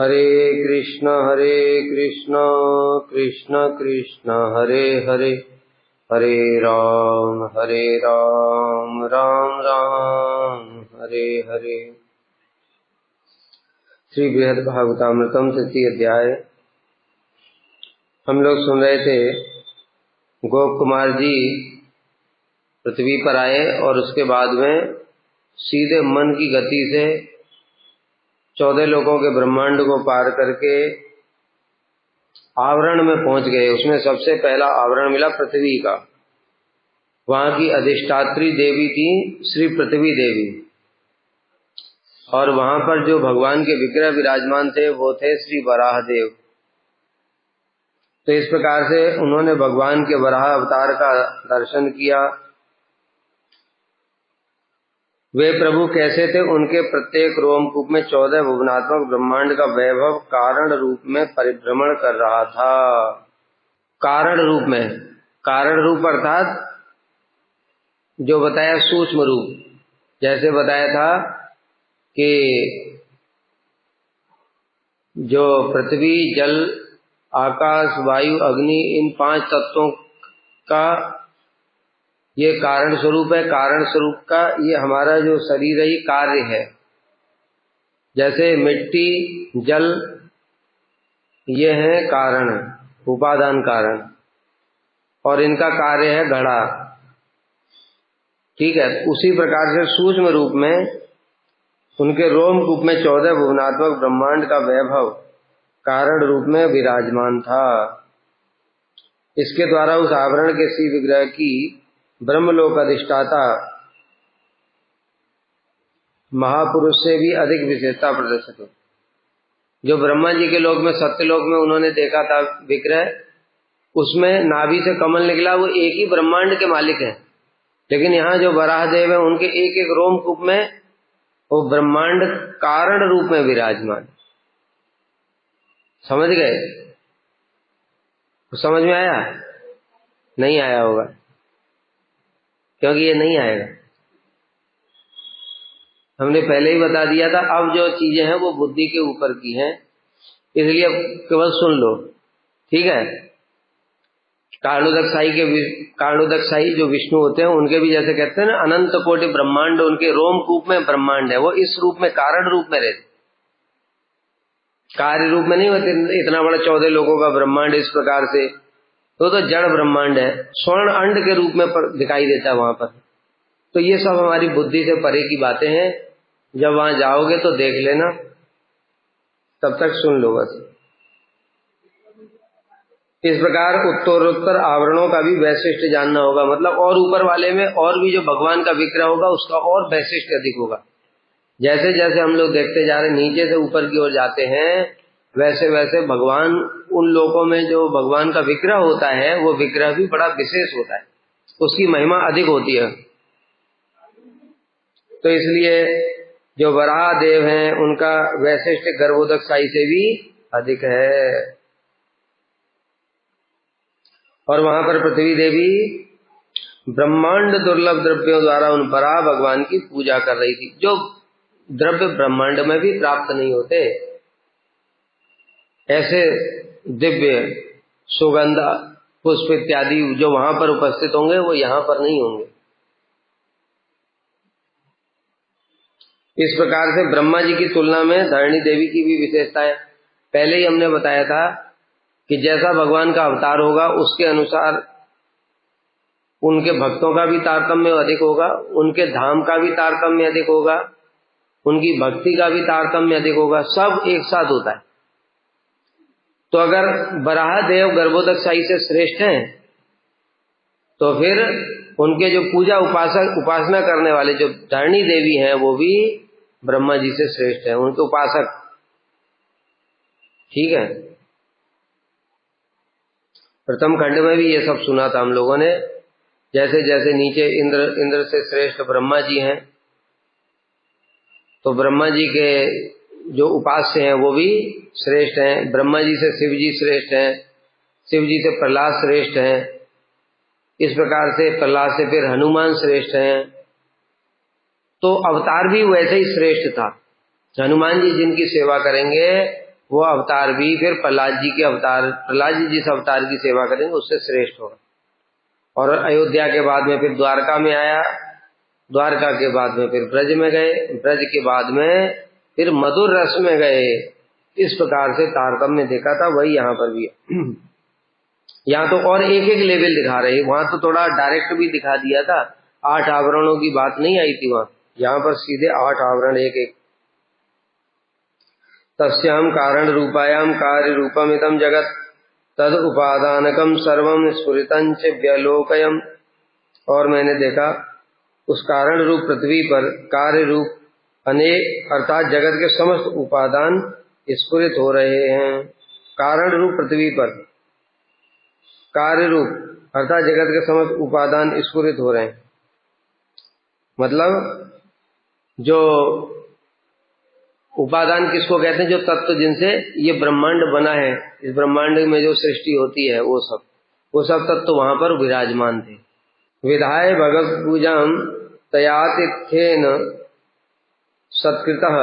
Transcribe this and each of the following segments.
हरे कृष्ण कृष्ण कृष्ण हरे हरे, हरे राम राम राम हरे हरे। श्री बृहद भागवतामृतम तृतीय अध्याय। हम लोग सुन रहे थे गोप कुमार जी पृथ्वी पर आए और उसके बाद में सीधे मन की गति से 14 लोगों के ब्रह्मांड को पार करके आवरण में पहुंच गए। उसमें सबसे पहला आवरण मिला पृथ्वी का। वहां की अधिष्ठात्री देवी थी श्री पृथ्वी देवी, और वहां पर जो भगवान के विग्रह विराजमान थे वो थे श्री वराह देव। तो इस प्रकार से उन्होंने भगवान के वराह अवतार का दर्शन किया। वे प्रभु कैसे थे? उनके प्रत्येक रोमकूप में 14 भुवनात्मक ब्रह्मांड का वैभव कारण रूप में परिभ्रमण कर रहा था। कारण रूप में, कारण रूप अर्थात जो बताया सूक्ष्म रूप। जैसे बताया था कि जो पृथ्वी, जल, आकाश, वायु, अग्नि, इन 5 तत्वों का ये कारण स्वरूप है। कारण स्वरूप का ये हमारा जो शरीर है ये कार्य है। जैसे मिट्टी, जल, ये है कारण, उपादान कारण, और इनका कार्य है घड़ा। ठीक है। उसी प्रकार से सूक्ष्म रूप में उनके रोमकूप में 14 भुवनात्मक ब्रह्मांड का वैभव कारण रूप में विराजमान था। इसके द्वारा उस आवरण के श्री विग्रह की ब्रह्मलोक अधिष्ठाता महापुरुष से भी अधिक विशेषता प्रदर्शित हो। जो ब्रह्मा जी के लोक में, सत्यलोक में उन्होंने देखा था विग्रह, उसमें नाभि से कमल निकला, वो एक ही ब्रह्मांड के मालिक हैं। लेकिन यहाँ जो वराह देव है उनके एक एक रोमकूप में वो ब्रह्मांड कारण रूप में विराजमान। समझ गए? समझ में आया? नहीं आया होगा, क्योंकि ये नहीं आएगा। हमने पहले ही बता दिया था। अब जो चीजें हैं वो बुद्धि के ऊपर की हैं, इसलिए केवल सुन लो। ठीक है। कारणोदकशाही जो विष्णु होते हैं उनके भी जैसे कहते हैं ना, अनंत कोटि ब्रह्मांड उनके रोमकूप में ब्रह्मांड है। वो इस रूप में, कारण रूप में रहते, कार्य रूप में नहीं होते। इतना बड़ा 14 लोगों का ब्रह्मांड इस प्रकार से तो जड़ ब्रह्मांड है, स्वर्ण अंड के रूप में दिखाई देता है वहां पर। तो ये सब हमारी बुद्धि से परे की बातें हैं। जब वहां जाओगे तो देख लेना, तब तक सुन लो बस। इस प्रकार उत्तरोत्तर आवरणों का भी वैशिष्ट जानना होगा। मतलब और ऊपर वाले में और भी जो भगवान का विग्रह होगा उसका और वैशिष्ट अधिक होगा। जैसे जैसे हम लोग देखते जा रहे, नीचे से ऊपर की ओर जाते हैं, वैसे वैसे भगवान, उन लोगों में जो भगवान का विग्रह होता है वो विग्रह भी बड़ा विशेष होता है, उसकी महिमा अधिक होती है। तो इसलिए जो वराह देव हैं उनका वैशिष्ट गर्भोदकशाही से भी अधिक है। और वहां पर पृथ्वी देवी ब्रह्मांड दुर्लभ द्रव्यों द्वारा उन वराह भगवान की पूजा कर रही थी, जो द्रव्य ब्रह्मांड में भी प्राप्त नहीं होते। ऐसे दिव्य सुगंध, पुष्प इत्यादि जो वहां पर उपस्थित होंगे वो यहां पर नहीं होंगे। इस प्रकार से ब्रह्मा जी की तुलना में धरणी देवी की भी विशेषता है। पहले ही हमने बताया था कि जैसा भगवान का अवतार होगा उसके अनुसार उनके भक्तों का भी तारतम्य अधिक होगा, उनके धाम का भी तारतम्य अधिक होगा, उनकी भक्ति का भी तारतम्य अधिक होगा। सब एक साथ होता है। तो अगर वराह देव गर्भोदकशाही से श्रेष्ठ हैं तो फिर उनके जो पूजा उपासना करने वाले जो धरणी देवी हैं वो भी ब्रह्मा जी से श्रेष्ठ हैं, उनके उपासक। ठीक है। प्रथम खंड में भी ये सब सुना था हम लोगों ने। जैसे जैसे नीचे इंद्र से श्रेष्ठ ब्रह्मा जी हैं, तो ब्रह्मा जी के जो उपास्य हैं वो भी श्रेष्ठ हैं। ब्रह्मा जी से शिव जी श्रेष्ठ हैं, शिव जी से प्रहलाद श्रेष्ठ हैं। इस प्रकार से प्रहलाद से फिर हनुमान श्रेष्ठ हैं। तो अवतार भी वैसे ही श्रेष्ठ था। हनुमान जी जिनकी सेवा करेंगे वो अवतार भी फिर प्रहलाद जी के अवतार, प्रहलाद जी जिस अवतार की सेवा करेंगे उससे श्रेष्ठ होगा। और अयोध्या के बाद में फिर द्वारका में आया, द्वारका के बाद में फिर ब्रज में गए, ब्रज के बाद में फिर मधुर रस में गए। इस प्रकार से तारतम्य देखा था, वही यहाँ पर भी है। यहाँ तो और एक एक लेवल दिखा रहे, वहां तो थोड़ा डायरेक्ट भी दिखा दिया था, 8 आवरणों की बात नहीं आई थी वहां, यहाँ पर सीधे 8 आवरण एक एक। तस्याम कारण रूपायाम कार्य रूपमिदं जगत तद उपादानकम सर्वम स्फुरितं च व्यलोकयम। और मैंने देखा उस कारण रूप पृथ्वी पर कार्य रूप अनेक अर्थात जगत के समस्त उपादान स्फुरित हो रहे हैं। कारण रूप पृथ्वी पर कार्य रूप अर्थात जगत के समस्त उपादान स्फुरित हो रहे हैं, मतलब जो उपादान किसको कहते हैं, जो तत्व जिनसे ये ब्रह्मांड बना है, इस ब्रह्मांड में जो सृष्टि होती है वो सब तत्व वहां पर विराजमान थे। विधाय भगवत पूजाम तयातिथ्येन सत्कृतः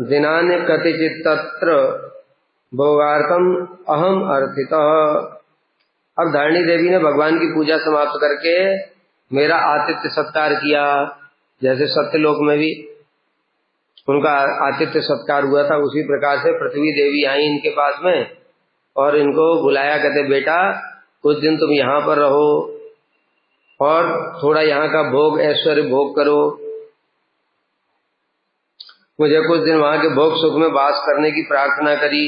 दिनानि कतिचित् तत्र भोगार्थम अहम अर्थितः। अब धरणी देवी ने भगवान की पूजा समाप्त करके मेरा आतिथ्य सत्कार किया, जैसे सत्यलोक में भी उनका आतिथ्य सत्कार हुआ था, उसी प्रकार से पृथ्वी देवी आई इनके पास में और इनको बुलाया, कहते बेटा कुछ दिन तुम यहाँ पर रहो और थोड़ा यहाँ का भोग ऐश्वर्य भोग करो, मुझे कुछ दिन वहां के भोग सुख में वास करने की प्रार्थना करी,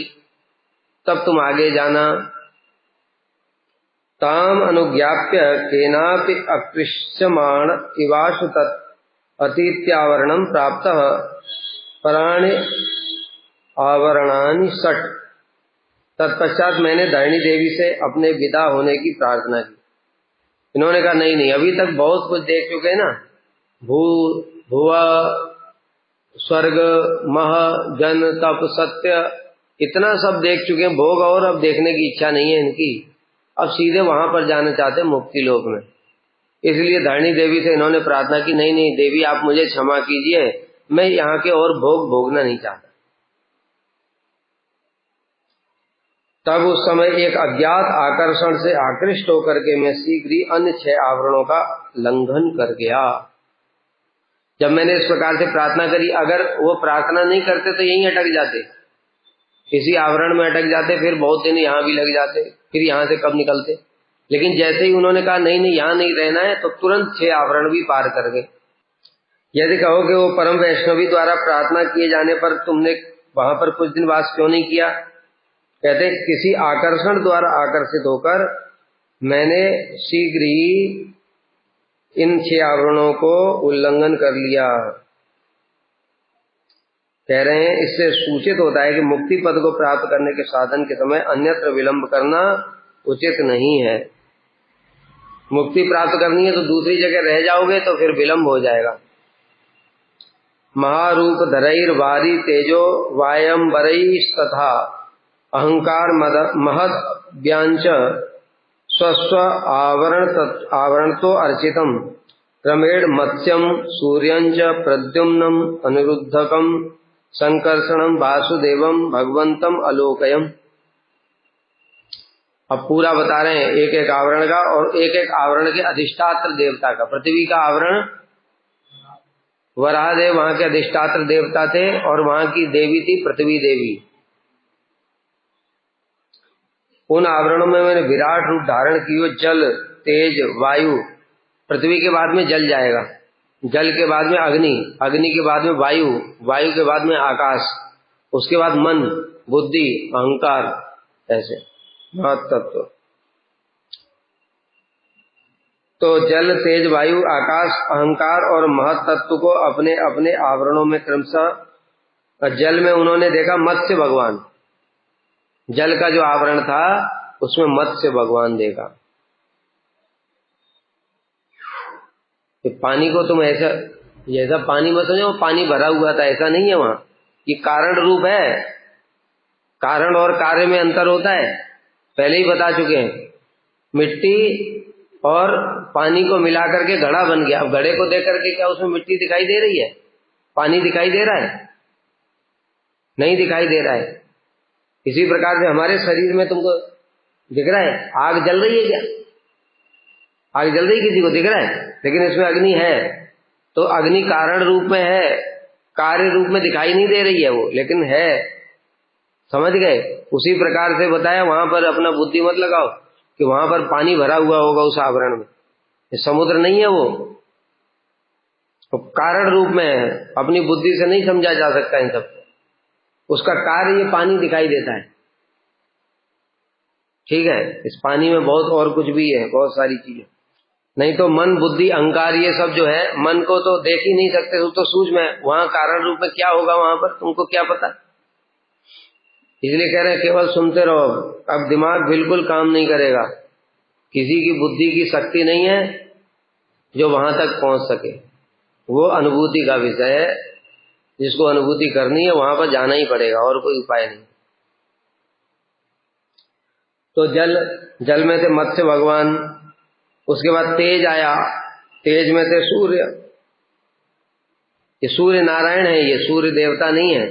तब तुम आगे जाना। ताम अनुज्ञाप्य केनापि अकृष्यमाण इवाशु तत् अतीत्यावरणम प्राप्त पराणि आवरणानि षट्। तत्पश्चात मैंने धरणी देवी से अपने विदा होने की प्रार्थना की। इन्होंने कहा नहीं नहीं, अभी तक बहुत कुछ देख चुके हैं ना, भुवा स्वर्ग मह जन तप सत्य, इतना सब देख चुके हैं भोग, और अब देखने की इच्छा नहीं है इनकी, अब सीधे वहां पर जाना चाहते हैं मुक्ति लोक में। इसलिए धरणी देवी से इन्होंने प्रार्थना की, नहीं नहीं देवी आप मुझे क्षमा कीजिए, मैं यहाँ के और भोग भोगना नहीं चाहता। तब उस समय एक अज्ञात आकर्षण से आकृष्ट होकर के मैं शीघ्र ही अन्य 6 आवरणों का लंघन कर गया। जब मैंने इस प्रकार से प्रार्थना करी, अगर वो प्रार्थना नहीं करते तो यहीं अटक जाते, इसी आवरण में अटक जाते, फिर बहुत दिन यहाँ भी लग जाते, फिर यहाँ से कब निकलते। लेकिन जैसे ही उन्होंने कहा नहीं नहीं यहाँ नहीं रहना है, तो तुरंत 6 आवरण भी पार कर गए। यदि कहो कि वो परम वैष्णवी द्वारा प्रार्थना किए जाने पर तुमने वहां पर कुछ दिन वास क्यों नहीं किया, कहते किसी आकर्षण द्वारा आकर्षित होकर मैंने शीघ्र ही इन 6 आवरणों को उल्लंघन कर लिया। कह रहे हैं इससे सूचित होता है कि मुक्ति पद को प्राप्त करने के साधन के समय अन्यत्र विलंब करना उचित नहीं है। मुक्ति प्राप्त करनी है तो दूसरी जगह रह जाओगे तो फिर विलंब हो जाएगा। महारूप धरैर वारी तेजो वायंबरैस्तथा अहंकार महद व्यांच स्वस्व आवरण तो अर्चितम क्रमेण मत्स्यम सूर्यंच प्रद्युम्नम अनिरुद्धकम संकर्षणम वासुदेवम भगवंतम अलोकयम। अब पूरा बता रहे हैं एक एक आवरण का, और एक एक आवरण के अधिष्ठात्र देवता का। पृथ्वी का आवरण वराहदेव वहां के अधिष्ठात्र देवता थे, और वहां की देवी थी पृथ्वी देवी। उन आवरणों में मैंने विराट रूप धारण किए, जल तेज वायु, पृथ्वी के बाद में जल जाएगा, जल के बाद में अग्नि, अग्नि के बाद में वायु, वायु के बाद में आकाश, उसके बाद मन बुद्धि अहंकार, ऐसे महत्तत्व। तो जल तेज वायु आकाश अहंकार और महत्तत्व को अपने अपने आवरणों में क्रमशः, जल में उन्होंने देखा मत्स्य भगवान, जल का जो आवरण था उसमें मत्स्य भगवान देखा। तो पानी को तुम ऐसा जैसा पानी मत समझो पानी भरा हुआ था, ऐसा नहीं है वहां, ये कारण रूप है। कारण और कार्य में अंतर होता है, पहले ही बता चुके हैं। मिट्टी और पानी को मिला करके घड़ा बन गया। अब घड़े को देख करके क्या उसमें मिट्टी दिखाई दे रही है, पानी दिखाई दे रहा है? नहीं दिखाई दे रहा है। इसी प्रकार से हमारे शरीर में तुमको दिख रहा है आग जल रही है क्या? आग जल रही किसी को दिख रहा है? लेकिन इसमें अग्नि है, तो अग्नि कारण रूप में है, कार्य रूप में दिखाई नहीं दे रही है वो, लेकिन है। समझ गए? उसी प्रकार से बताया, वहां पर अपना बुद्धि मत लगाओ कि वहां पर पानी भरा हुआ होगा उस आवरण में। ये समुद्र नहीं है वो, तो कारण रूप में है, अपनी बुद्धि से नहीं समझा जा सकता इन सब। उसका कार्य ये पानी दिखाई देता है। ठीक है, इस पानी में बहुत और कुछ भी है, बहुत सारी चीजें। नहीं तो मन, बुद्धि, अहंकार ये सब जो है, मन को तो देख ही नहीं सकते, वो तो सूक्ष्म है। वहां कारण रूप में क्या होगा वहां पर तुमको क्या पता? इसलिए कह रहे हैं केवल सुनते रहो। अब दिमाग बिल्कुल काम नहीं करेगा, किसी की बुद्धि की शक्ति नहीं है जो वहां तक पहुंच सके। वो अनुभूति का विषय है, जिसको अनुभूति करनी है वहां पर जाना ही पड़ेगा, और कोई उपाय नहीं। तो जल में थे मत्स्य भगवान, उसके बाद तेज आया, तेज में थे सूर्य। ये सूर्य नारायण है, ये सूर्य देवता नहीं है।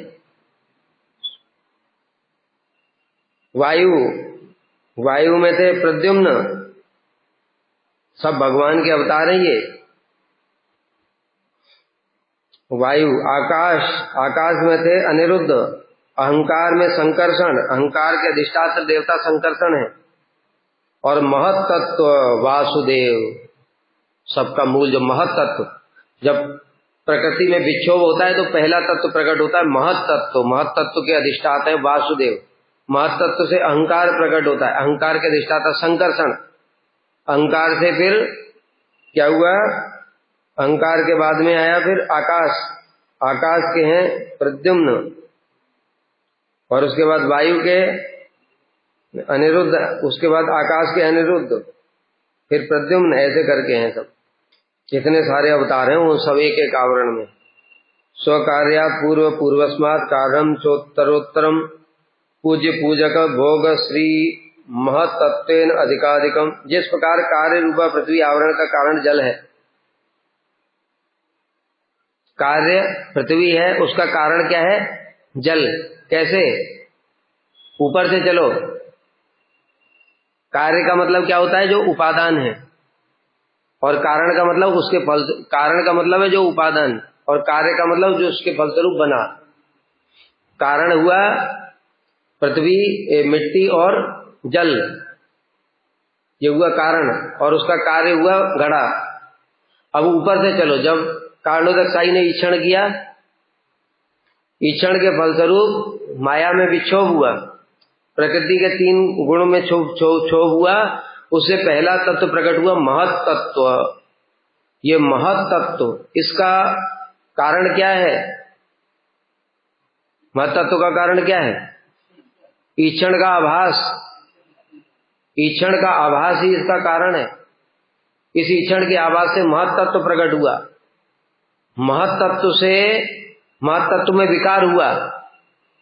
वायु में थे प्रद्युम्न, सब भगवान के अवतार हैं ये। वायु, आकाश में थे अनिरुद्ध, अहंकार में संकर्षण, अहंकार के अधिष्ठात्र देवता संकर्षण है। और महत तत्व वासुदेव, सबका मूल जो महत तत्व, जब प्रकृति में विक्षोभ होता है तो पहला तत्व प्रकट होता है महत तत्व। महत तत्व के अधिष्ठाता है वासुदेव। महत तत्व से अहंकार प्रकट होता है, अहंकार के अधिष्ठाता संकर्षण। अहंकार से फिर क्या हुआ? अहंकार के बाद में आया फिर आकाश, आकाश के हैं प्रद्युम्न, और उसके बाद वायु के अनिरुद्ध, उसके बाद आकाश के अनिरुद्ध, फिर प्रद्युम्न, ऐसे करके हैं सब। कितने सारे अवतार हैं, वो सब एक एक आवरण में। स्वकार्या पूर्व पूर्वस्मात् कार्यम चोत्तरोत्तरम पूज्य पूजक भोग श्री महतत्वेन अधिकाधिकम। जिस प्रकार कार्य रूपा पृथ्वी आवरण का कारण जल है, कार्य पृथ्वी है, उसका कारण क्या है? जल। कैसे? ऊपर से चलो। कार्य का मतलब क्या होता है? जो उपादान है, और कारण का मतलब उसके फल। कारण का मतलब है जो उपादान, और कार्य का मतलब जो उसके फलस्वरूप बना। कारण हुआ पृथ्वी, मिट्टी और जल, ये हुआ कारण, और उसका कार्य हुआ घड़ा। अब ऊपर से चलो, जब कारणोदक ने ईक्षण किया, ईक्षण के फलस्वरूप माया में विक्षोभ हुआ, प्रकृति के 3 गुणों में क्षोभ हुआ, उससे पहला तत्व प्रकट हुआ महत तत्व। ये महत तत्व, इसका कारण क्या है? महत तत्व का कारण क्या है? ईक्षण का आभास। ईक्षण का आभास ही इसका कारण है। इस ईक्षण के आभास से महत तत्व प्रकट हुआ। महत तत्व से, महत तत्व में विकार हुआ,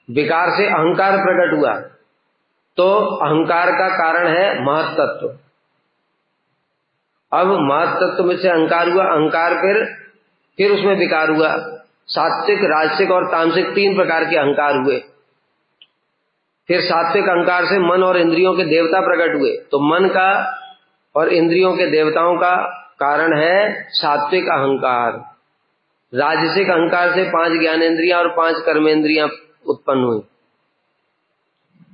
विकार से अहंकार प्रकट हुआ, तो अहंकार का कारण है महत तत्व। अब महत तत्व में से अहंकार हुआ, अहंकार फिर उसमें विकार हुआ। सात्विक, राजसिक और तामसिक 3 प्रकार के अहंकार हुए। फिर सात्विक अहंकार से मन और इंद्रियों के देवता प्रकट हुए, तो मन का और इंद्रियों के देवताओं का कारण है सात्विक अहंकार। राजसिक अहंकार से 5 ज्ञानेंद्रियां और 5 कर्मेंद्रियां उत्पन्न हुई,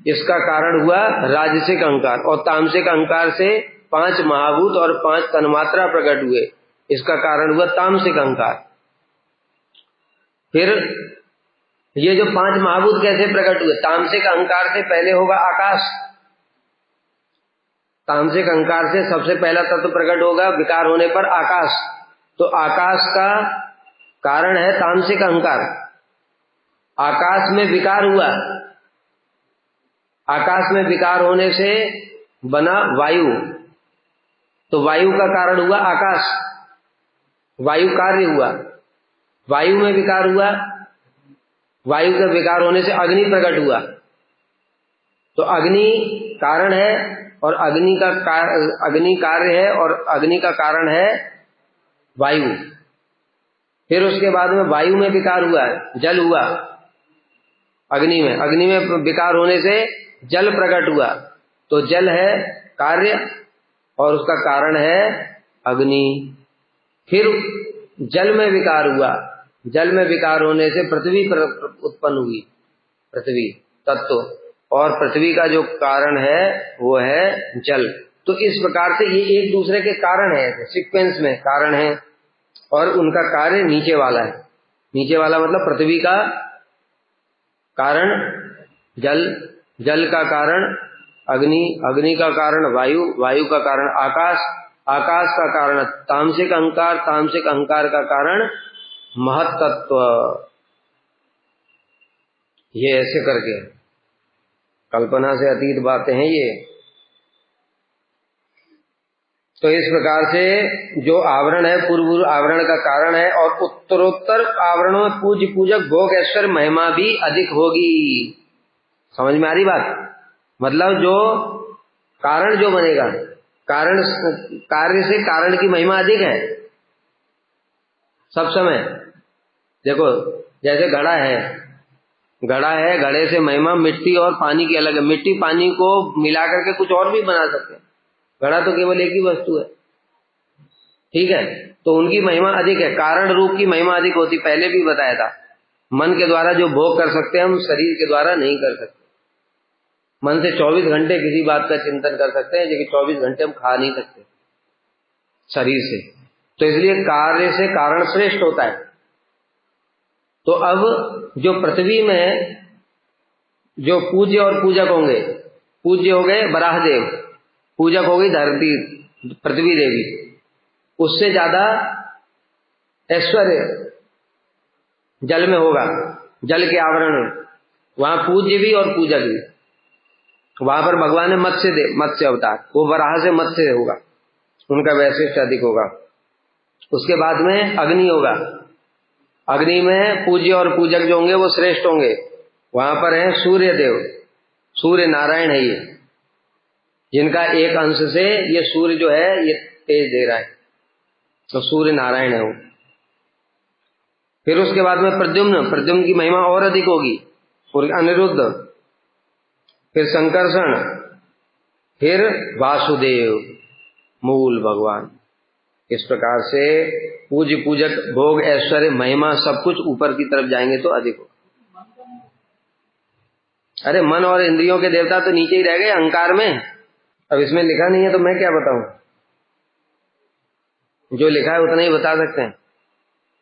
इसका कारण हुआ राजसिक अहंकार। और तामसिक अहंकार से 5 महाभूत और 5 तन्मात्रा प्रकट हुए, इसका कारण हुआ तामसिक अहंकार। फिर ये जो 5 महाभूत कैसे प्रकट हुए? तामसिक अहंकार से पहले होगा आकाश। तामसिक अहंकार से सबसे पहला तत्व प्रकट होगा विकार होने पर आकाश। तो आकाश का कारण है तामसिक अहंकार। आकाश में विकार हुआ, आकाश में विकार होने से बना वायु, तो वायु का कारण हुआ आकाश, वायु कार्य हुआ। वायु में विकार हुआ, वायु का विकार होने से अग्नि प्रकट हुआ, तो अग्नि कारण है, और अग्नि कार्य है, और अग्नि का कारण है वायु। फिर उसके बाद में वायु में विकार हुआ, जल हुआ, अग्नि में विकार होने से जल प्रकट हुआ, तो जल है कार्य और उसका कारण है अग्नि। फिर जल में विकार हुआ, जल में विकार होने से पृथ्वी उत्पन्न हुई, पृथ्वी तत्व, और पृथ्वी का जो कारण है वो है जल। तो इस प्रकार से ये एक दूसरे के कारण है, सीक्वेंस में कारण है, और उनका कार्य नीचे वाला है। नीचे वाला मतलब पृथ्वी का कारण जल, जल का कारण अग्नि, अग्नि का कारण वायु, वायु का कारण आकाश, आकाश का कारण तामसिक अहंकार, तामसिक अहंकार का कारण महत्तत्व। ये ऐसे करके कल्पना से अतीत बातें हैं ये। तो इस प्रकार से जो आवरण है पूर्व आवरण का कारण है, और उत्तरोत्तर आवरणों में पूज्य पूजक भोग ऐश्वर्य महिमा भी अधिक होगी। समझ में आ रही बात? मतलब जो कारण जो बनेगा, कारण कार्य से कारण की महिमा अधिक है सब समय। देखो जैसे घड़ा है, घड़ा है, घड़े से महिमा मिट्टी और पानी की अलग है। मिट्टी पानी को मिला करके कुछ और भी बना सकते हैं, घड़ा तो केवल एक ही वस्तु है, ठीक है। तो उनकी महिमा अधिक है, कारण रूप की महिमा अधिक होती। पहले भी बताया था, मन के द्वारा जो भोग कर सकते हैं हम शरीर के द्वारा नहीं कर सकते। मन से 24 घंटे किसी बात का चिंतन कर सकते हैं, लेकिन 24 घंटे हम खा नहीं सकते शरीर से। तो इसलिए कार्य से कारण श्रेष्ठ होता है। तो अब जो पृथ्वी में जो पूज्य और पूजक होंगे, पूज्य हो गए बराहदेव, पूजक हो गई धरती पृथ्वी देवी, उससे ज्यादा ऐश्वर्य जल में होगा, जल के आवरण में। वहां पूज्य भी और पूजक भी। वहां पर भगवान है मत्स्य अवतार, वो वराह से मत्स्य होगा, उनका वैशिष्ट अधिक होगा। उसके बाद में अग्नि होगा, अग्नि में पूज्य और पूजक जो होंगे वो श्रेष्ठ होंगे। वहां पर है सूर्य देव, सूर्य नारायण है ये, जिनका एक अंश से ये सूर्य जो है ये तेज दे रहा है, तो सूर्य नारायण है वो। फिर उसके बाद में प्रद्युम्न, प्रद्युम्न की महिमा और अधिक होगी, और अनिरुद्ध, फिर संकर्षण, फिर वासुदेव मूल भगवान। इस प्रकार से पूज्य पूजक भोग ऐश्वर्य महिमा सब कुछ ऊपर की तरफ जाएंगे तो अधिक होगा। अरे मन और इंद्रियों के देवता तो नीचे ही रह गए अहंकार में। अब इसमें लिखा नहीं है तो मैं क्या बताऊं, जो लिखा है उतना ही बता सकते हैं,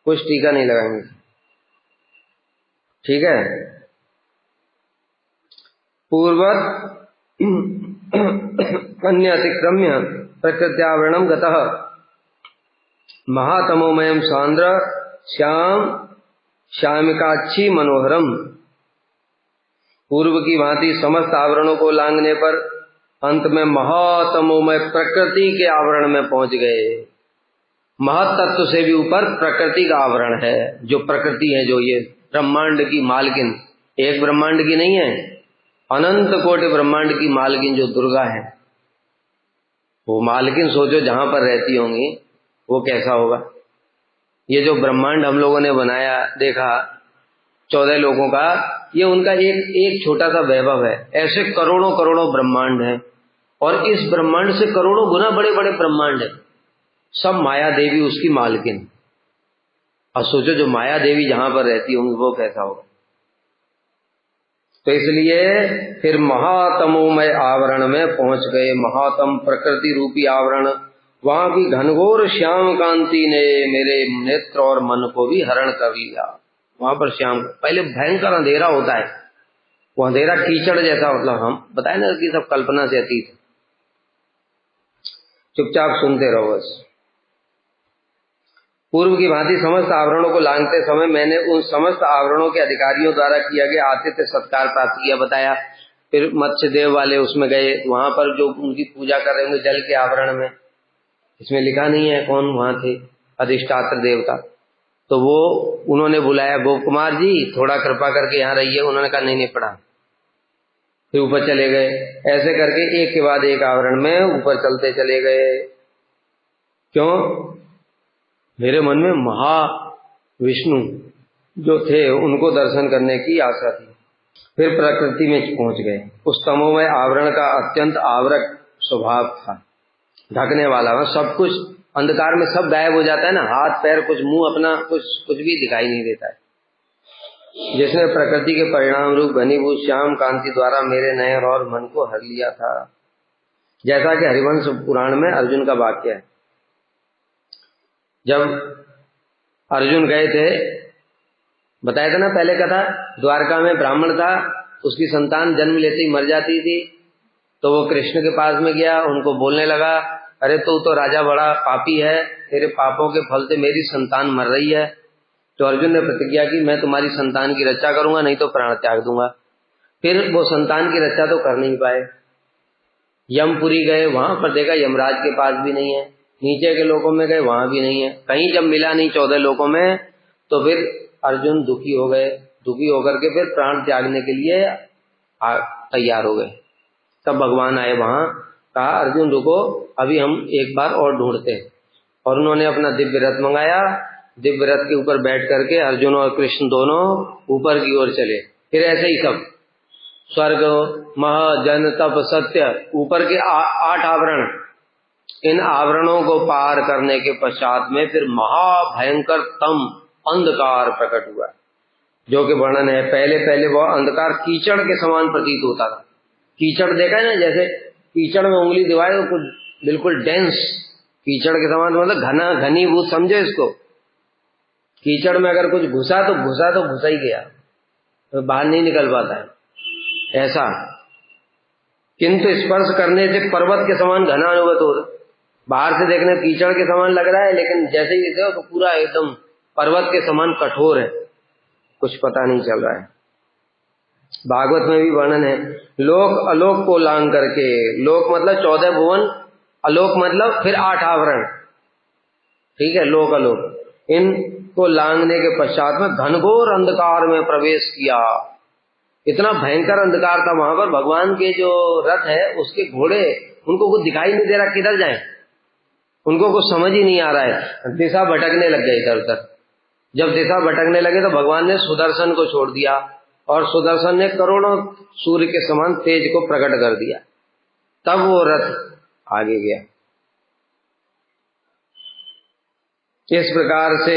कुछ टीका नहीं लगाएंगे, ठीक है। पूर्वत अन्य अतिक्रम्य प्रकृत्यावरणम गतः महातमोमयम सांद्र श्याम श्यामिकाक्षी मनोहरम। पूर्व की भांति समस्त आवरणों को लांघने पर अंत में महातमोमय प्रकृति के आवरण में पहुंच गए। महत्तत्व से भी ऊपर प्रकृति का आवरण है, जो प्रकृति है, जो ये ब्रह्मांड की मालकिन, एक ब्रह्मांड की नहीं है, अनंत कोटि ब्रह्मांड की मालकिन जो दुर्गा है, वो मालकिन सोचो जहां पर रहती होंगी वो कैसा होगा। ये जो ब्रह्मांड हम लोगों ने बनाया देखा 14 लोगों का, ये उनका एक छोटा सा वैभव है। ऐसे करोड़ों करोड़ों ब्रह्मांड हैं, और इस ब्रह्मांड से करोड़ों गुना बड़े बड़े ब्रह्मांड हैं, सब माया देवी उसकी मालकिन। और सोचो जो माया देवी जहां पर रहती होंगी वो कैसा होगा। तो इसलिए फिर महातमोमय आवरण में पहुंच गए, महातम प्रकृति रूपी आवरण। वहां की घनघोर श्याम कांति ने मेरे नेत्र और मन को भी हरण कर लिया। वहां पर श्याम, पहले भयंकर अंधेरा होता है, वो अंधेरा कीचड़ जैसा, मतलब हम बताए ना कि सब कल्पना से अतीत। चुपचाप सुनते रहो बस। पूर्व की भांति समस्त आवरणों को लांघते समय मैंने उन समस्त आवरणों के अधिकारियों द्वारा किया गया आतिथ्य सत्कार प्राप्त किया, बताया। फिर मत्स्य देव वाले उसमें गए, वहां पर जो उनकी पूजा कर रहे होंगे जल के आवरण में, इसमें लिखा नहीं है कौन वहां थे, अधिष्ठात्र देवता, तो वो उन्होंने बुलाया, गोप कुमार जी थोड़ा कृपा करके यहाँ रहिए। उन्होंने कहा नहीं पड़ा, फिर ऊपर चले गए। ऐसे करके एक के बाद एक आवरण में ऊपर चलते चले गए। क्यों? मेरे मन में महाविष्णु जो थे उनको दर्शन करने की आशा थी। फिर प्रकृति में पहुंच गए। उस तमोमय आवरण का अत्यंत आवरक स्वभाव था, ढकने वाला। सब कुछ अंधकार में सब गायब हो जाता है ना, हाथ पैर कुछ, मुंह अपना, कुछ भी दिखाई नहीं देता है। जिसने प्रकृति के परिणाम रूप घनीभूत श्याम कांति द्वारा मेरे नयन और मन को हर लिया था। जैसा कि हरिवंश पुराण में अर्जुन का वाक्य है, जब अर्जुन गए थे, बताया था ना पहले कथा, द्वारका में ब्राह्मण था, उसकी संतान जन्म लेते ही मर जाती थी, तो वो कृष्ण के पास में गया, उनको बोलने लगा, अरे तू तो राजा बड़ा पापी है, तेरे पापों के फल से मेरी संतान मर रही है। तो अर्जुन ने प्रतिज्ञा की, मैं तुम्हारी संतान की रक्षा करूंगा, नहीं तो प्राण त्याग दूंगा। फिर वो संतान की रक्षा तो कर नहीं पाए। यमपुरी गए, वहां पर देखा यमराज के पास भी नहीं है, नीचे के लोकों में गए, वहां भी नहीं है, कहीं जब मिला नहीं 14 लोकों में, तो फिर अर्जुन दुखी हो गए। दुखी होकर के फिर प्राण त्यागने के लिए तैयार हो गए। तब भगवान आए वहां, कहा अर्जुन रुको, अभी हम एक बार और ढूंढते हैं। और उन्होंने अपना दिव्य रथ मंगाया, दिव्य रथ के ऊपर बैठ करके अर्जुन और कृष्ण दोनों ऊपर की ओर चले। फिर ऐसे ही सब स्वर्ग, मह, जन, तप, सत्य, ऊपर के 8 आवरण, इन आवरणों को पार करने के पश्चात में फिर महाभयंकर तम अंधकार प्रकट हुआ, जो कि वर्णन है। पहले पहले वह अंधकार कीचड़ के समान प्रतीत होता था। कीचड़ देखा है ना, जैसे कीचड़ में उंगली दिवाए तो कुछ बिल्कुल डेंस, कीचड़ के समान, मतलब घना, घनीभूत, समझे इसको। कीचड़ में अगर कुछ घुसा तो घुसा ही गया, तो बाहर नहीं निकल पाता है, ऐसा। किंतु स्पर्श करने से पर्वत के समान घना अनुभूत होता। बाहर से देखने कीचड़ के समान लग रहा है, लेकिन जैसे ही देखो तो पूरा एकदम पर्वत के समान कठोर है, कुछ पता नहीं चल रहा है। भागवत में भी वर्णन है, लोक अलोक को लांग करके, लोक मतलब 14 भुवन, अलोक मतलब फिर 8 आवरण, ठीक है, लोक अलोक, इनको लांगने के पश्चात में घनघोर अंधकार में प्रवेश किया। इतना भयंकर अंधकार था वहां पर, भगवान के जो रथ है उसके घोड़े, उनको कुछ दिखाई नहीं दे रहा, किधर जाएं, उनको कुछ समझ ही नहीं आ रहा है, दिशा भटकने लग गए इधर उधर। जब दिशा भटकने लगे तो भगवान ने सुदर्शन को छोड़ दिया, और सुदर्शन ने करोड़ों सूर्य के समान तेज को प्रकट कर दिया। तब वो रथ आगे गया। इस प्रकार से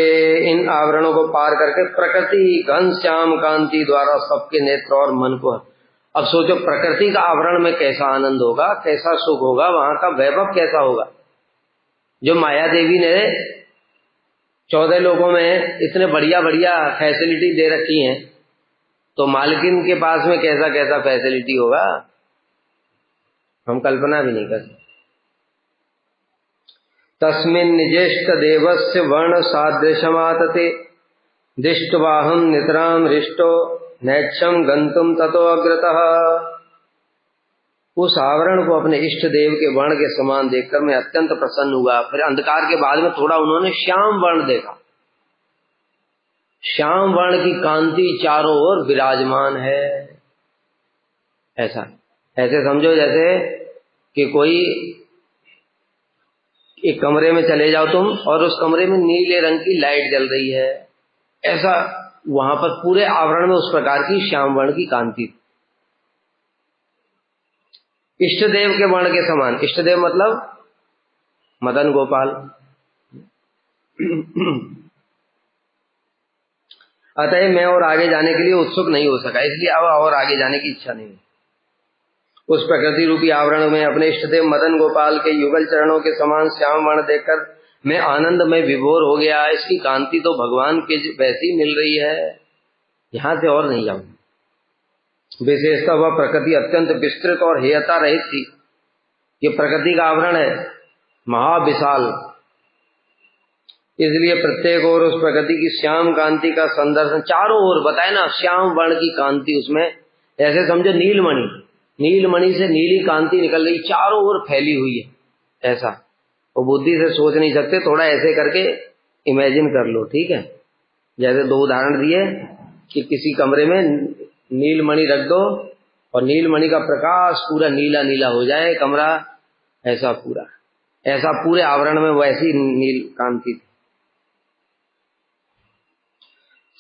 इन आवरणों को पार करके प्रकृति घनश्याम कांति द्वारा सबके नेत्र और मन को, अब सोचो प्रकृति का आवरण में कैसा आनंद होगा, कैसा सुख होगा, वहां का वैभव कैसा होगा। जो माया देवी ने 14 लोगों में इतने बढ़िया बढ़िया फैसिलिटी दे रखी हैं, तो मालकिन के पास में कैसा कैसा फैसिलिटी होगा, हम कल्पना भी नहीं कर सकते। तस्मिन् निजेष्ट देवस्य वर्ण सादृशमातते दृष्ट्वाहं नितराम हृष्टो नैक्षम गंतुम ततो अग्रतः। उस आवरण को अपने इष्ट देव के वर्ण के समान देखकर मैं अत्यंत प्रसन्न हुआ। फिर अंधकार के बाद में थोड़ा उन्होंने श्याम वर्ण देखा। श्याम वर्ण की कांति चारों ओर विराजमान है। ऐसा, ऐसे समझो जैसे कि कोई एक कमरे में चले जाओ तुम, और उस कमरे में नीले रंग की लाइट जल रही है, ऐसा वहां पर पूरे आवरण में उस प्रकार की श्याम वर्ण की कांति। इष्ट देव के वर्ण के समान, इष्ट देव मतलब मदन गोपाल। अतः मैं और आगे जाने के लिए उत्सुक नहीं हो सका, इसलिए अब और आगे जाने की इच्छा नहीं। उस प्रकृति रूपी आवरण में अपने इष्ट देव मदन गोपाल के युगल चरणों के समान श्याम वर्ण देखकर मैं आनंद में विभोर हो गया। इसकी कांति तो भगवान के वैसी मिल रही है, यहां से और नहीं जाऊं। विशेषतः वह प्रकृति अत्यंत विस्तृत और हेयता रहित थी। ये प्रकृति का आवरण है, महाविशाल, इसलिए प्रत्येक ओर उस प्रकृति की श्याम कांति का संदर्शन, चारों ओर बताए ना श्याम वर्ण की कांति, उसमें ऐसे समझो नीलमणि, नीलमणि से नीली कांति निकल रही, चारों ओर फैली हुई है। ऐसा वो बुद्धि से सोच नहीं सकते, थोड़ा ऐसे करके इमेजिन कर लो, ठीक है। जैसे 2 उदाहरण दिए कि किसी कमरे में नीलमणि रख दो और नीलमणि का प्रकाश पूरा नीला नीला हो जाए कमरा, ऐसा पूरा, ऐसा पूरे आवरण में वैसी नील कांति थी।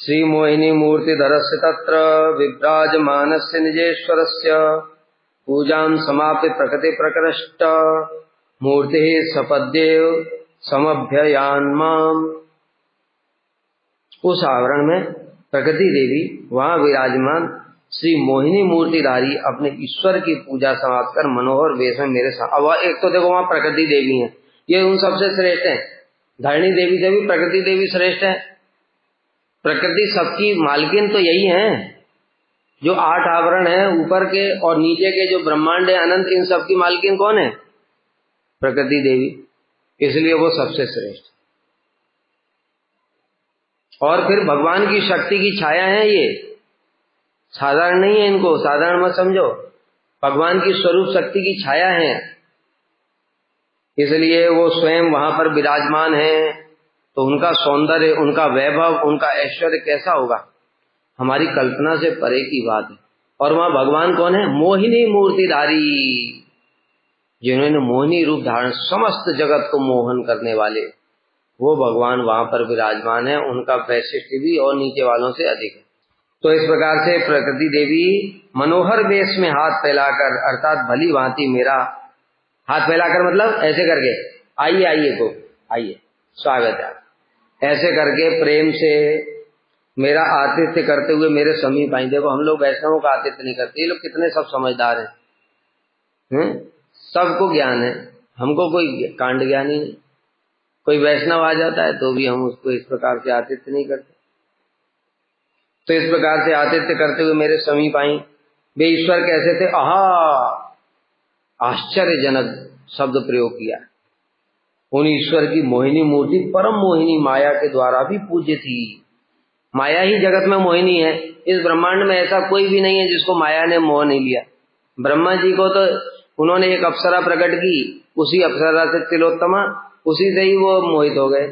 श्री मोहिनी मूर्तिधरस्य तत्र विभ्राजमानस्य निजेश्वरस्य पूजां समाप्य प्रकृति प्रकृष्ट मूर्ति सपद्येव समभ्ययान् माम्। उस आवरण में प्रकृति देवी वहां विराजमान श्री मोहिनी मूर्तिधारी अपने ईश्वर की पूजा समाप्त कर मनोहर वेश में मेरे साथ। अब एक तो देखो वहां प्रकृति देवी है, ये उन सबसे श्रेष्ठ है। धरणी देवी से भी प्रकृति देवी श्रेष्ठ है। प्रकृति सबकी मालकिन तो यही है। जो 8 आवरण है ऊपर के और नीचे के जो ब्रह्मांड है अनंत, इन सबकी मालकिन कौन है? प्रकृति देवी। इसलिए वो सबसे श्रेष्ठ। और फिर भगवान की शक्ति की छाया है, ये साधारण नहीं है, इनको साधारण मत समझो। भगवान की स्वरूप शक्ति की छाया है, इसलिए वो स्वयं वहां पर विराजमान है। तो उनका सौंदर्य, उनका वैभव, उनका ऐश्वर्य कैसा होगा, हमारी कल्पना से परे की बात है। और वहां भगवान कौन है? मोहिनी मूर्तिधारी, जिन्होंने मोहिनी रूप धारण समस्त जगत को मोहन करने वाले, वो भगवान वहां पर विराजमान है। उनका वैशिष्ट्य भी और नीचे वालों से अधिक है। तो इस प्रकार से प्रकृति देवी मनोहर वेश में हाथ फैलाकर, अर्थात भली भांति मेरा हाथ फैलाकर, मतलब ऐसे करके, आइए आइए को आइए, स्वागत है, ऐसे करके प्रेम से मेरा आतिथ्य करते हुए मेरे समीप आई। देखो हम लोग वैष्णवों का आतिथ्य नहीं करते, ये लोग कितने सब समझदार हैं, सबको ज्ञान है, हमको कोई कांड ज्ञान ही नहीं। कोई वैष्णव आ जाता है तो भी हम उसको इस प्रकार से आतिथ्य नहीं करते। तो इस प्रकार से आतिथ्य करते हुए मेरे समीप आई। वे ईश्वर कैसे थे? आश्चर्यजनक शब्द प्रयोग किया। उन ईश्वर की मोहिनी मूर्ति परम मोहिनी माया के द्वारा भी पूज्य थी। माया ही जगत में मोहिनी है। इस ब्रह्मांड में ऐसा कोई भी नहीं है जिसको माया ने मोह नहीं लिया। ब्रह्मा जी को तो उन्होंने एक अप्सरा प्रकट की, उसी अप्सरा से तिलोत्तमा, उसी से ही वो मोहित हो गए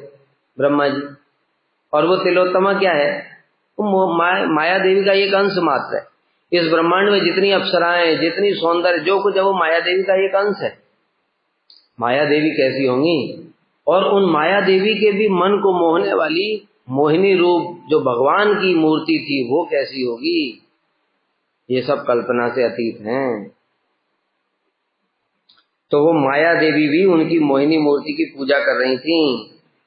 ब्रह्मा जी। और वो तिलोत्तमा क्या है? वो माया देवी का एक अंश मात्र है। इस ब्रह्मांड में जितनी अप्सराएं, जितनी सौंदर्य, जो कुछ है, वो माया देवी का एक अंश है। माया देवी कैसी होंगी? और उन माया देवी के भी मन को मोहने वाली मोहिनी रूप जो भगवान की मूर्ति थी, वो कैसी होगी? ये सब कल्पना से अतीत हैं। तो वो माया देवी भी उनकी मोहिनी मूर्ति की पूजा कर रही थी,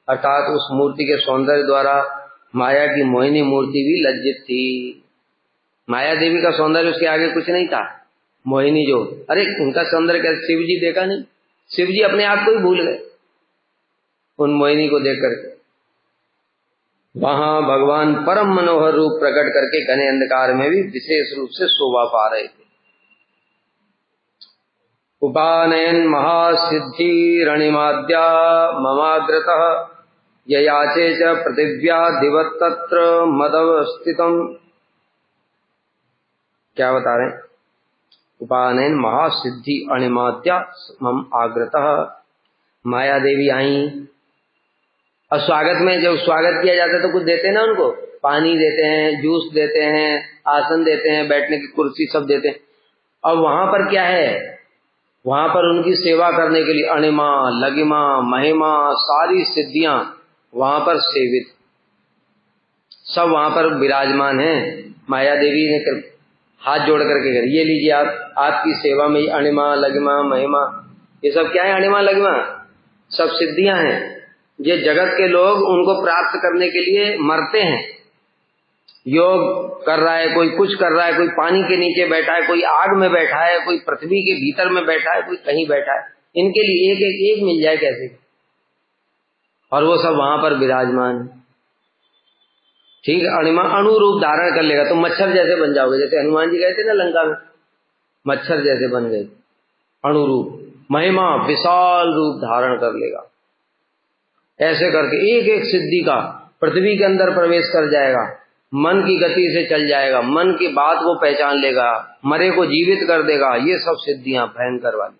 अर्थात उस मूर्ति के सौंदर्य द्वारा माया की मोहिनी मूर्ति भी लज्जित थी। माया देवी का सौंदर्य उसके आगे कुछ नहीं था। मोहिनी जो, अरे उनका सौंदर्य कैसे? शिव जी देखा नहीं? शिव जी अपने आप को ही भूल गए उन मोहिनी को देख करके। वहां भगवान परम मनोहर रूप प्रकट करके घने अंधकार में भी विशेष रूप से शोभा पा रहे थे। उपानयन महासिद्धि रणिमाद्या ममाग्रतः ययाचे च पृथिव्या दिवत्तत्र मदवस्थितम्। क्या बता रहे हैं? उपानयन महासिद्धि अणिमाद्या मम आग्रतः। माया देवी आई और स्वागत में, जब स्वागत किया जाता है तो कुछ देते हैं ना उनको, पानी देते हैं, जूस देते हैं, आसन देते हैं, बैठने की कुर्सी सब देते हैं। अब वहां पर क्या है? वहां पर उनकी सेवा करने के लिए अणिमा, लगिमा, महिमा, सारी सिद्धियां वहां पर सेवित, सब वहां पर विराजमान हैं। माया देवी ने हाथ जोड़ करके कर, ये लीजिए आप, आपकी सेवा में अणिमा, लगिमा, महिमा, ये सब क्या है? अणिमा, लगिमा सब सिद्धियां हैं। ये जगत के लोग उनको प्राप्त करने के लिए मरते हैं। योग कर रहा है, कोई कुछ कर रहा है, कोई पानी के नीचे बैठा है, कोई आग में बैठा है, कोई पृथ्वी के भीतर में बैठा है, कोई कहीं बैठा है। इनके लिए एक एक एक मिल जाए कैसे? और वो सब वहां पर विराजमान है। ठीक है, अणिमा अणु रूप धारण कर लेगा तो मच्छर जैसे बन जाओगे। जैसे हनुमान जी गए थे ना लंका में, मच्छर जैसे बन गए, अणु रूप। महिमा विशाल रूप धारण कर लेगा। ऐसे करके एक एक सिद्धि का पृथ्वी के अंदर प्रवेश कर जाएगा, मन की गति से चल जाएगा, मन की बात वो पहचान लेगा, मरे को जीवित कर देगा। ये सब सिद्धियां भयंकर वाली,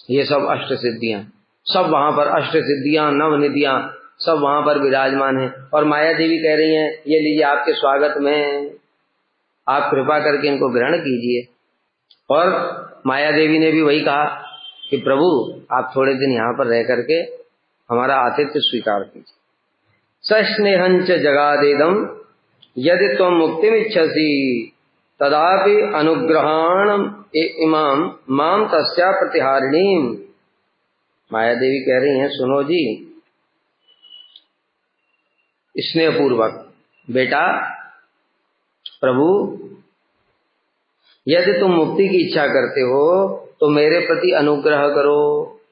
ये सब अष्ट सिद्धियां, सब वहां पर अष्ट सिद्धियां, नवनिधियां सब वहां पर विराजमान है। और माया देवी कह रही हैं, ये लीजिए आपके स्वागत में, आप कृपा करके इनको ग्रहण कीजिए। और माया देवी ने भी वही कहा कि प्रभु आप थोड़े दिन यहाँ पर रह करके हमारा आतिथ्य स्वीकार कीजिए। सस्नेहंच जगादेदम यदि त्वं मुक्तिमिच्छसि तदापि अनुग्रहाण इमाम माम तस्या प्रतिहारिणीम। माया देवी कह रही हैं, सुनो जी स्नेहपूर्वक, बेटा प्रभु यदि तुम मुक्ति की इच्छा करते हो तो मेरे प्रति अनुग्रह करो।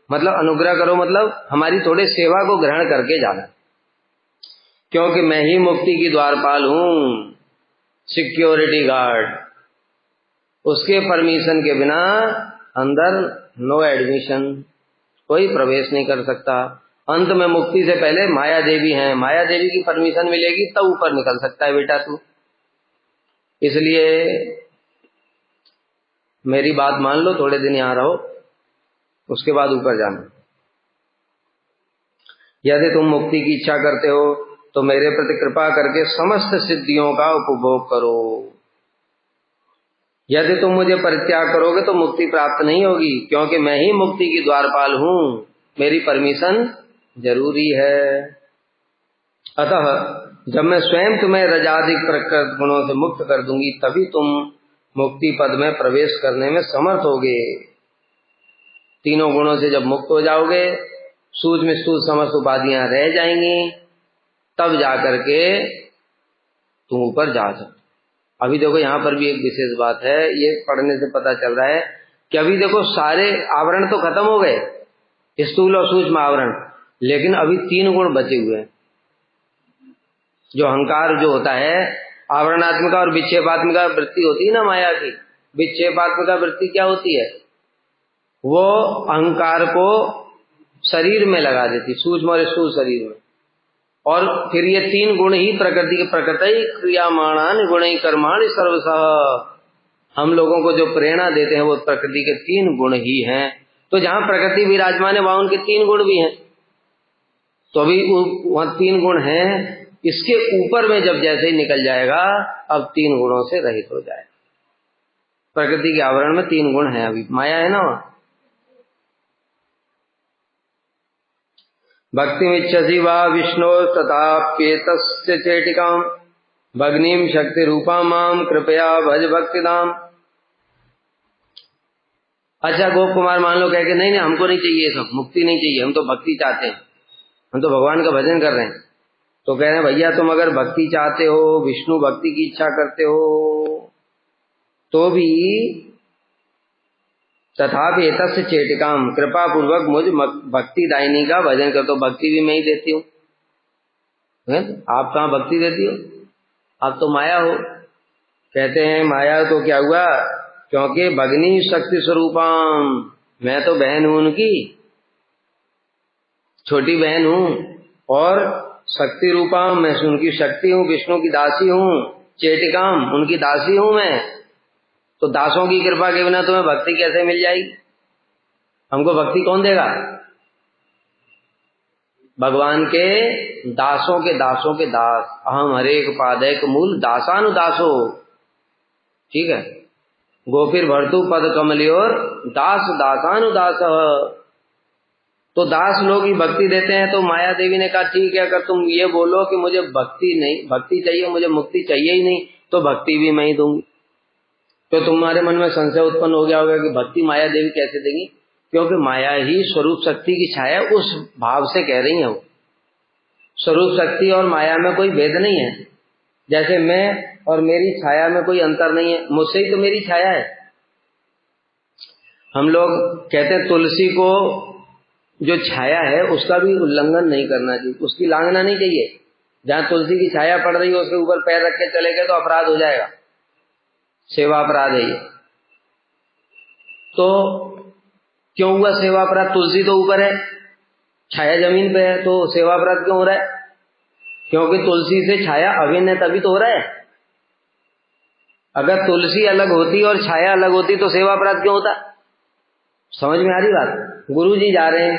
मतलब अनुग्रह करो मतलब हमारी थोड़े सेवा को ग्रहण करके जाना, क्योंकि मैं ही मुक्ति की द्वारपाल हूं, सिक्योरिटी गार्ड। उसके परमिशन के बिना अंदर नो एडमिशन, कोई प्रवेश नहीं कर सकता। अंत में मुक्ति से पहले माया देवी हैं, माया देवी की परमिशन मिलेगी तब ऊपर निकल सकता है बेटा तू। इसलिए मेरी बात मान लो, थोड़े दिन यहां रहो, उसके बाद ऊपर जाना। यदि तुम मुक्ति की इच्छा करते हो तो मेरे प्रति कृपा करके समस्त सिद्धियों का उपभोग करो। यदि तुम मुझे परित्याग करोगे तो मुक्ति प्राप्त नहीं होगी, क्योंकि मैं ही मुक्ति की द्वारपाल हूं, मेरी परमिशन जरूरी है। अतः जब मैं स्वयं तुम्हें रजादिक प्रकृत गुणों से मुक्त कर दूंगी तभी तुम मुक्ति पद में प्रवेश करने में समर्थ होगे। तीनों गुणों से जब मुक्त हो जाओगे, सूक्ष्म स्थूल समस्त उपाधियां रह जाएंगी, तब जाकर के तुम ऊपर जा सकते। अभी देखो यहां पर भी एक विशेष बात है, ये पढ़ने से पता चल रहा है कि अभी देखो सारे आवरण तो खत्म हो गए, स्थूल और सूक्ष्म आवरण, लेकिन अभी तीन गुण बचे हुए हैं। जो अहंकार जो होता है, आवरणात्मिका और विक्षेपात्मिका वृत्ति होती है ना माया की। विक्षेपात्मिका वृत्ति क्या होती है? वो अहंकार को शरीर में लगा देती, सूक्ष्म और स्थूल शरीर में। और फिर ये तीन गुण ही प्रकृति के प्रकृति क्रियामाणान गुणै कर्माणि सर्वशः, हम लोगों को जो प्रेरणा देते हैं वो प्रकृति के तीन गुण ही हैं। तो जहां प्रकृति विराजमान है वहां उनके तीन गुण भी हैं। तो अभी वहां तीन गुण हैं, इसके ऊपर में जब जैसे ही निकल जाएगा अब तीन गुणों से रहित हो जाएगा। प्रकृति के आवरण में तीन गुण हैं, अभी माया है ना। भक्तिमिच्छसि वा विष्णो तथाप्येतस्य चेटिकाम् भग्नीं शक्ति रूपा माम कृपया भज भक्तिदाम। अच्छा गोप कुमार मान लो कह के नहीं हमको नहीं चाहिए सब, मुक्ति नहीं चाहिए, हम तो भक्ति चाहते हैं, हम तो भगवान का भजन कर रहे हैं। तो कह रहे हैं भैया तुम अगर भक्ति चाहते हो, विष्णु भक्ति की इच्छा करते हो, तो भी तथापि एतस्य चेटिकाम कृपा पूर्वक मुझ भक्ति दायिनी का भजन कर। तो भक्ति भी मैं ही देती हूँ, आप कहाँ भक्ति देती हो? आप तो माया हो। कहते हैं माया तो क्या हुआ, क्योंकि भगनी शक्ति स्वरूपाम, मैं तो बहन हूं उनकी, छोटी बहन हूं, और शक्ति रूपाम मैं उनकी शक्ति हूं, विष्णु की दासी हूं, चेटिकाम उनकी दासी हूं मैं। तो दासों की कृपा के बिना तुम्हें भक्ति कैसे मिल जाएगी? हमको भक्ति कौन देगा? भगवान के दासों के दासों के दास। अहम हरेक पादैक मूल दासानुदासो, ठीक है। गोपीर भर्तु पद कमलियोर दास दासानुदास। तो दास लोग ही भक्ति देते हैं। तो माया देवी ने कहा ठीक है, अगर तुम ये बोलो कि मुझे भक्ति नहीं, भक्ति चाहिए, मुझे मुक्ति चाहिए ही नहीं, तो भक्ति भी मैं ही दूंगी। तो तुम्हारे मन में संशय उत्पन्न हो गया होगा कि भक्ति माया देवी कैसे देंगी, क्योंकि माया ही स्वरूप शक्ति की छाया, उस भाव से कह रही है वो। स्वरूप शक्ति और माया में कोई भेद नहीं है, जैसे मैं और मेरी छाया में कोई अंतर नहीं है, मुझसे ही तो मेरी छाया है। हम लोग कहते हैं तुलसी को जो छाया है उसका भी उल्लंघन नहीं करना चाहिए, उसकी लांघना नहीं चाहिए। जहां तुलसी की छाया पड़ रही है उसके ऊपर पैर रख के चले गए तो अपराध हो जाएगा, सेवा अपराध है ये। तो क्यों हुआ सेवा अपराध? तुलसी तो ऊपर है, छाया जमीन पे है, तो सेवा अपराध क्यों हो रहा है? क्योंकि तुलसी से छाया अभिन्न है, तभी तो हो रहा है। अगर तुलसी अलग होती और छाया अलग होती तो सेवा अपराध क्यों होता? समझ में आ रही बात? गुरुजी जा रहे हैं,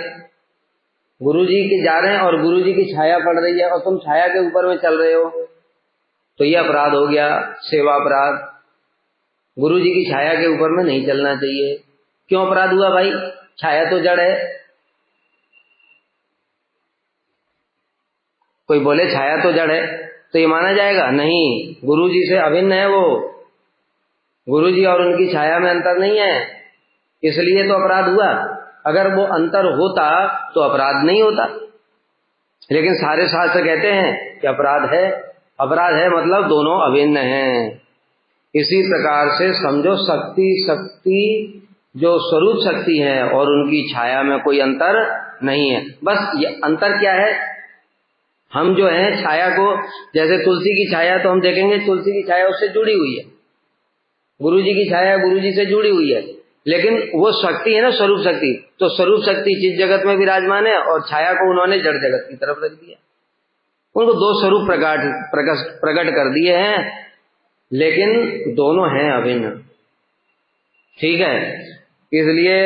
गुरुजी के जा रहे हैं और गुरुजी की छाया पड़ रही है और तुम छाया के ऊपर में चल रहे हो, तो ये अपराध हो गया, सेवा अपराध। गुरुजी की छाया के ऊपर में नहीं चलना चाहिए। क्यों अपराध हुआ भाई? छाया तो जड़ है। कोई बोले छाया तो जड़ है, तो ये माना जाएगा? नहीं, गुरु जी से अभिन्न है वो। गुरु जी और उनकी छाया में अंतर नहीं है, इसलिए तो अपराध हुआ। अगर वो अंतर होता तो अपराध नहीं होता। लेकिन सारे शास्त्र कहते हैं कि अपराध है। अपराध है मतलब दोनों अभिन्न हैं। इसी प्रकार से समझो, शक्ति जो स्वरूप शक्ति है और उनकी छाया में कोई अंतर नहीं है। बस ये अंतर क्या है, हम जो है छाया को, जैसे तुलसी की छाया तो हम देखेंगे तुलसी की छाया उससे जुड़ी हुई है, गुरु जी की छाया गुरु जी से जुड़ी हुई है, लेकिन वो शक्ति है ना, स्वरूप शक्ति। तो स्वरूप शक्ति जिस जगत में विराजमान है और छाया को उन्होंने जड़ जगत की तरफ रख दिया। उनको दो स्वरूप प्रकट कर दिए हैं, लेकिन दोनों हैं अभिन्न। ठीक है, इसलिए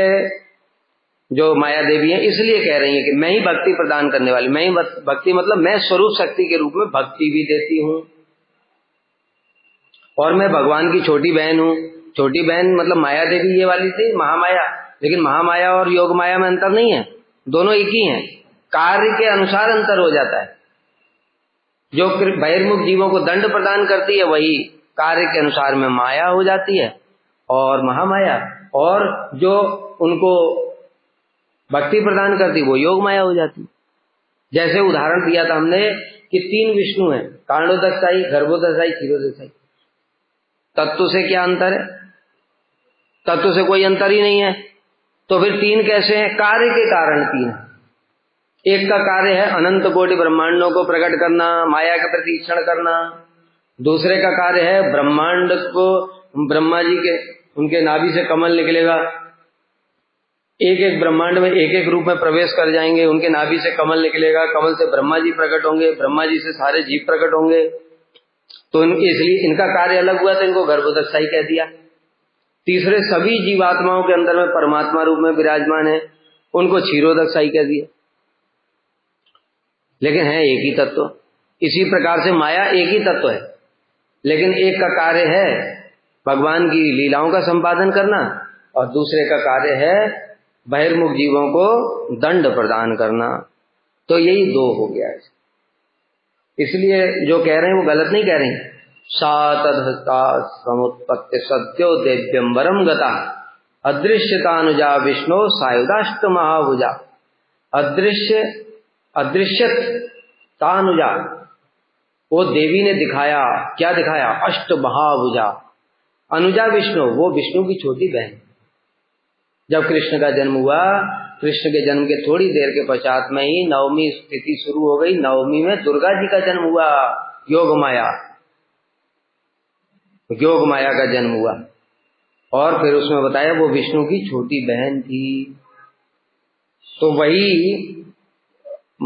जो माया देवी है इसलिए कह रही है कि मैं ही भक्ति प्रदान करने वाली, मैं ही भक्ति मतलब मैं स्वरूप शक्ति के रूप में भक्ति भी देती हूँ, और मैं भगवान की छोटी बहन हूँ। छोटी बहन मतलब माया देवी ये वाली थी, महामाया। लेकिन महामाया और योग माया में अंतर नहीं है, दोनों एक ही हैं। कार्य के अनुसार अंतर हो जाता है। जो बहिर्मुख जीवों को दंड प्रदान करती है वही कार्य के अनुसार में माया हो जाती है और महामाया, और जो उनको भक्ति प्रदान करती वो योग माया हो जाती है। जैसे उदाहरण दिया था हमने कि 3 विष्णु हैं, कांडोदकशाही, गर्भोदकशाही, क्षीरोदकशाही। तत्व से क्या अंतर है? तत्व से कोई अंतर ही नहीं है, तो फिर 3 कैसे हैं? कार्य के कारण 3 है। एक का कार्य है अनंत कोटि ब्रह्मांडों को प्रकट करना, माया के प्रति ईक्षण करना। दूसरे का कार्य है ब्रह्मांड को, ब्रह्मा जी के उनके नाभि से कमल निकलेगा, एक एक ब्रह्मांड में एक एक रूप में प्रवेश कर जाएंगे, उनके नाभि से कमल निकलेगा, कमल से ब्रह्मा जी प्रकट होंगे, ब्रह्मा जी से सारे जीव प्रकट होंगे। तो इसलिए इनका कार्य अलग हुआ, तो इनको गर्भोदकशाही कह दिया। तीसरे सभी जीवात्माओं के अंदर में परमात्मा रूप में विराजमान है, उनको क्षीरोदकशाही कह दिया। लेकिन है एक ही तत्व। इसी प्रकार से माया एक ही तत्व है, लेकिन एक का कार्य है भगवान की लीलाओं का संपादन करना और दूसरे का कार्य है बहिर्मुख जीवों को दंड प्रदान करना। तो यही 2 हो गया है। इसलिए जो कह रहे हैं वो गलत नहीं कह रहे हैं। सा तदहस्ता समुत्पत्ति सत्यो देव्यंबरम गता अदृश्यतानुजा विष्णु सायुधाष्ट महाभुजा। अदृश्यत तानुजा, वो देवी ने दिखाया, क्या दिखाया? अष्ट महाभुजा। अनुजा विष्णु, वो विष्णु की छोटी बहन। जब कृष्ण का जन्म हुआ, कृष्ण के जन्म के थोड़ी देर के पश्चात में ही 9वीं स्थिति शुरू हो गई। 9वीं में दुर्गा जी का जन्म हुआ, योग माया का जन्म हुआ। और फिर उसमें बताया वो विष्णु की छोटी बहन थी। तो वही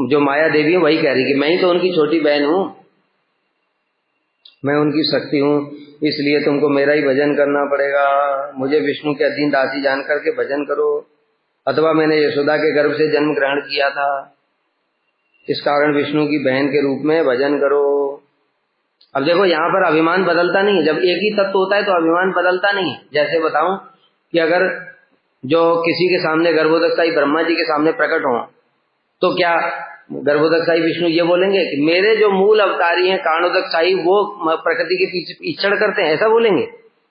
जो माया देवी है वही कह रही कि मैं ही तो उनकी छोटी बहन हूं, मैं उनकी शक्ति हूं, इसलिए तुमको मेरा ही भजन करना पड़ेगा। मुझे विष्णु के अधीन दासी जान करके भजन करो, अथवा मैंने यशोदा के गर्भ से जन्म ग्रहण किया था, इस कारण विष्णु की बहन के रूप में भजन करो। अब देखो यहाँ पर अभिमान बदलता नहीं है। जब एक ही तत्व होता है तो अभिमान बदलता नहीं है। जैसे बताऊं कि अगर जो किसी के सामने गर्भोदकशाही ब्रह्मा जी के सामने प्रकट हो, तो क्या गर्भोदकशाही विष्णु ये बोलेंगे कि मेरे जो मूल अवतारी हैं कांडोदकशाही वो प्रकृति के पीछे ईक्षण करते हैं? ऐसा बोलेंगे?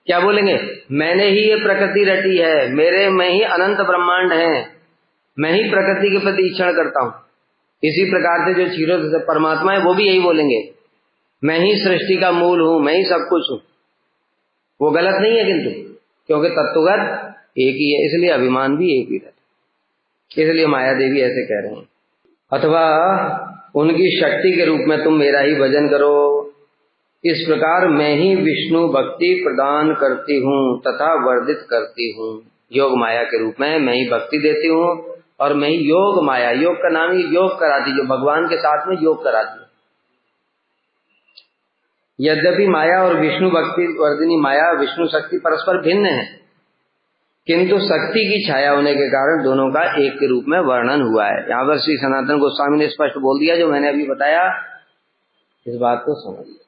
क्या बोलेंगे? मैंने ही ये प्रकृति रची है, मेरे में ही अनंत ब्रह्मांड है, मैं ही प्रकृति के प्रति ईक्षण करता हूं। इसी प्रकार से जो क्षीरो परमात्मा है वो भी यही बोलेंगे, मैं ही सृष्टि का मूल हूं, मैं ही सब कुछ हूं। वो गलत नहीं है, किंतु क्योंकि तत्वगत एक ही है, इसलिए अभिमान भी एक ही रहता। इसलिए माया देवी ऐसे कह रहे हैं। अथवा उनकी शक्ति के रूप में तुम मेरा ही भजन करो। इस प्रकार मैं ही विष्णु भक्ति प्रदान करती हूँ तथा वर्धित करती हूँ। योग माया के रूप में मैं ही भक्ति देती हूँ और मैं ही योग माया, योग का नाम ही योग कराती, जो भगवान के साथ में योग कराती है। यद्यपि माया और विष्णु भक्ति वर्धिनी माया विष्णु शक्ति परस्पर भिन्न है, किंतु शक्ति की छाया होने के कारण दोनों का एक के रूप में वर्णन हुआ है। यहाँ पर श्री सनातन गोस्वामी ने स्पष्ट बोल दिया, जो मैंने अभी बताया, इस बात को समझ लिया।